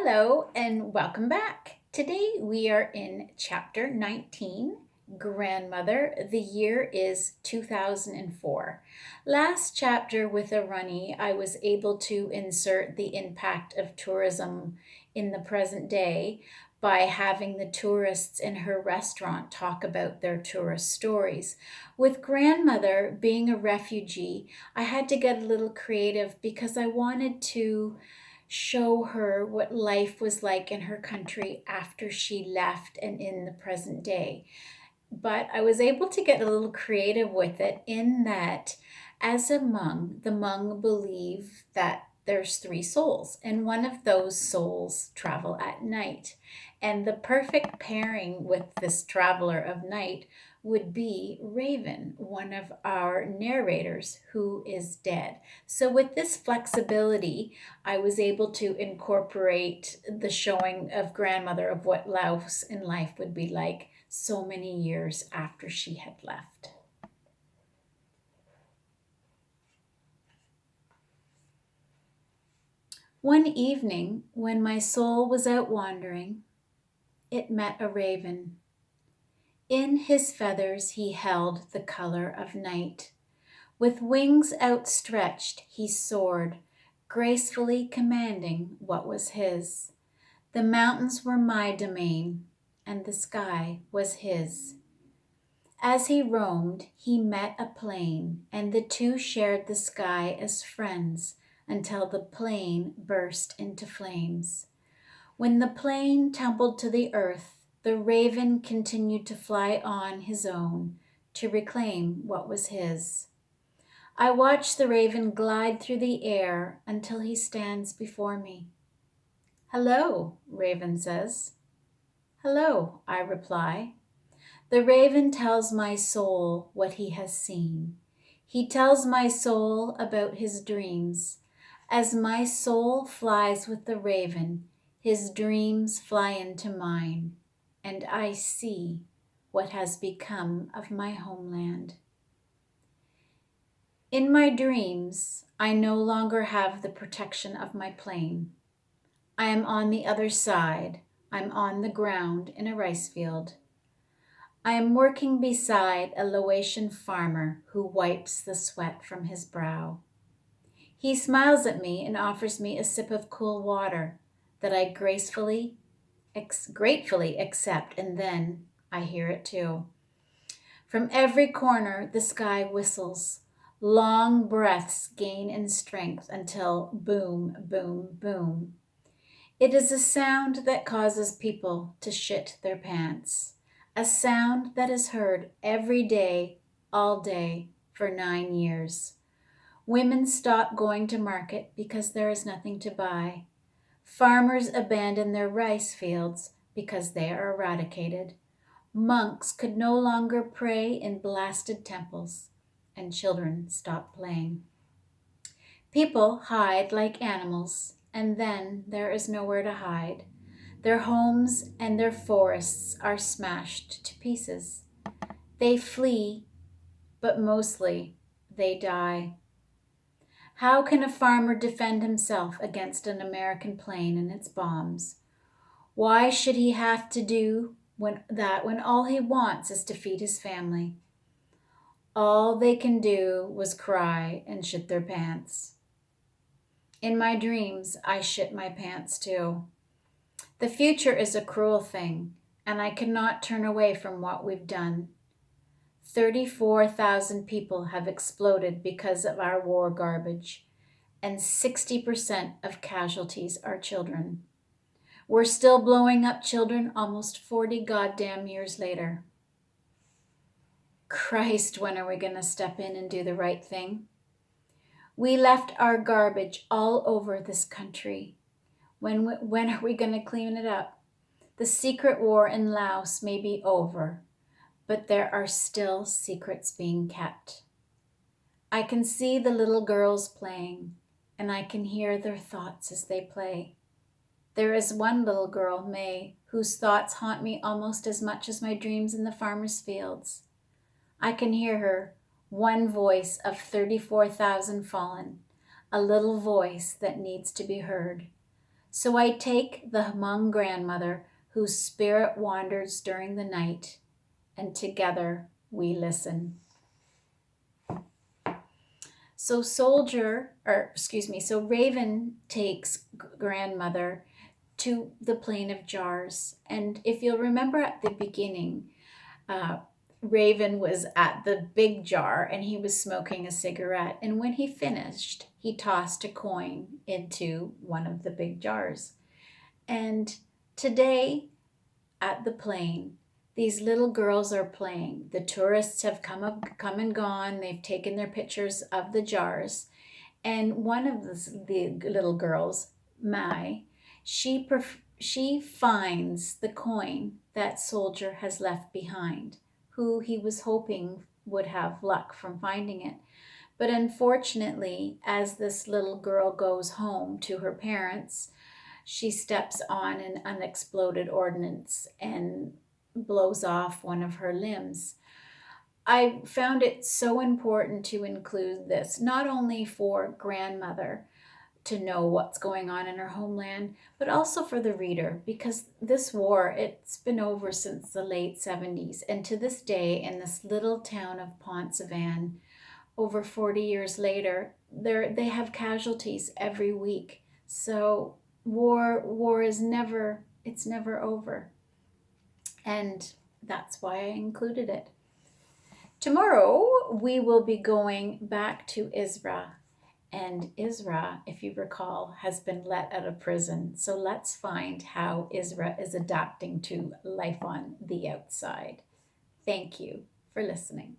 Hello and welcome back. Today we are in chapter 19, Grandmother. The year is 2004. Last chapter with a runny, I was able to insert the impact of tourism in the present day by having the tourists in her restaurant talk about their tourist stories. With Grandmother being a refugee, I had to get a little creative because I wanted to show her what life was like in her country after she left and in the present day. But I was able to get a little creative with it in that as a Hmong, the Hmong believe that there's three souls, and one of those souls travel at night. And the perfect pairing with this traveler of night would be Raven, one of our narrators who is dead. So, with this flexibility, I was able to incorporate the showing of grandmother of what Laos in life would be like so many years after she had left. One evening, when my soul was out wandering, it met a raven. In his feathers he held the color of night. With wings outstretched he soared, gracefully commanding what was his. The mountains were my domain, and the sky was his. As he roamed, he met a plain, and the two shared the sky as friends until the plain burst into flames. When the plain tumbled to the earth, the raven continued to fly on his own to reclaim what was his. I watch the raven glide through the air until he stands before me. Hello, Raven says. Hello, I reply. The raven tells my soul what he has seen. He tells my soul about his dreams. As my soul flies with the raven, his dreams fly into mine, and I see what has become of my homeland. In my dreams, I no longer have the protection of my plane. I am on the other side. I'm on the ground in a rice field. I am working beside a Laotian farmer who wipes the sweat from his brow. He smiles at me and offers me a sip of cool water that I gratefully accept, and then I hear it too. From every corner, the sky whistles. Long breaths gain in strength until boom, boom, boom. It is a sound that causes people to shit their pants. A sound that is heard every day, all day, for 9 years. Women stop going to market because there is nothing to buy. Farmers abandon their rice fields because they are eradicated. Monks could no longer pray in blasted temples, and children stop playing. People hide like animals, and then there is nowhere to hide. Their homes and their forests are smashed to pieces. They flee, but mostly they die. How can a farmer defend himself against an American plane and its bombs? Why should he have to do when all he wants is to feed his family? All they can do was cry and shit their pants. In my dreams, I shit my pants too. The future is a cruel thing, and I cannot turn away from what we've done. 34,000 people have exploded because of our war garbage, and 60% of casualties are children. We're still blowing up children almost 40 goddamn years later. Christ, when are we going to step in and do the right thing? We left our garbage all over this country. When are we going to clean it up? The secret war in Laos may be over, but there are still secrets being kept. I can see the little girls playing, and I can hear their thoughts as they play. There is one little girl, May, whose thoughts haunt me almost as much as my dreams in the farmer's fields. I can hear her, one voice of 34,000 fallen, a little voice that needs to be heard. So I take the Hmong grandmother whose spirit wanders during the night, and together we listen. So Raven takes grandmother to the plain of jars. And if you'll remember at the beginning, uh, Raven was at the big jar and he was smoking a cigarette. And when he finished, he tossed a coin into one of the big jars. And today at the plain, these little girls are playing. The tourists have come and gone. They've taken their pictures of the jars. And one of the little girls, Mai, she finds the coin that soldier has left behind, who he was hoping would have luck from finding it. But unfortunately, as this little girl goes home to her parents, she steps on an unexploded ordnance and blows off one of her limbs. I found it so important to include this, not only for grandmother to know what's going on in her homeland, but also for the reader, because this war, it's been over since the late 70s. And to this day, in this little town of Pont-Savan, over 40 years later, they have casualties every week. So war is never over. And that's why I included it. Tomorrow, we will be going back to Isra. And Isra, if you recall, has been let out of prison. So let's find how Isra is adapting to life on the outside. Thank you for listening.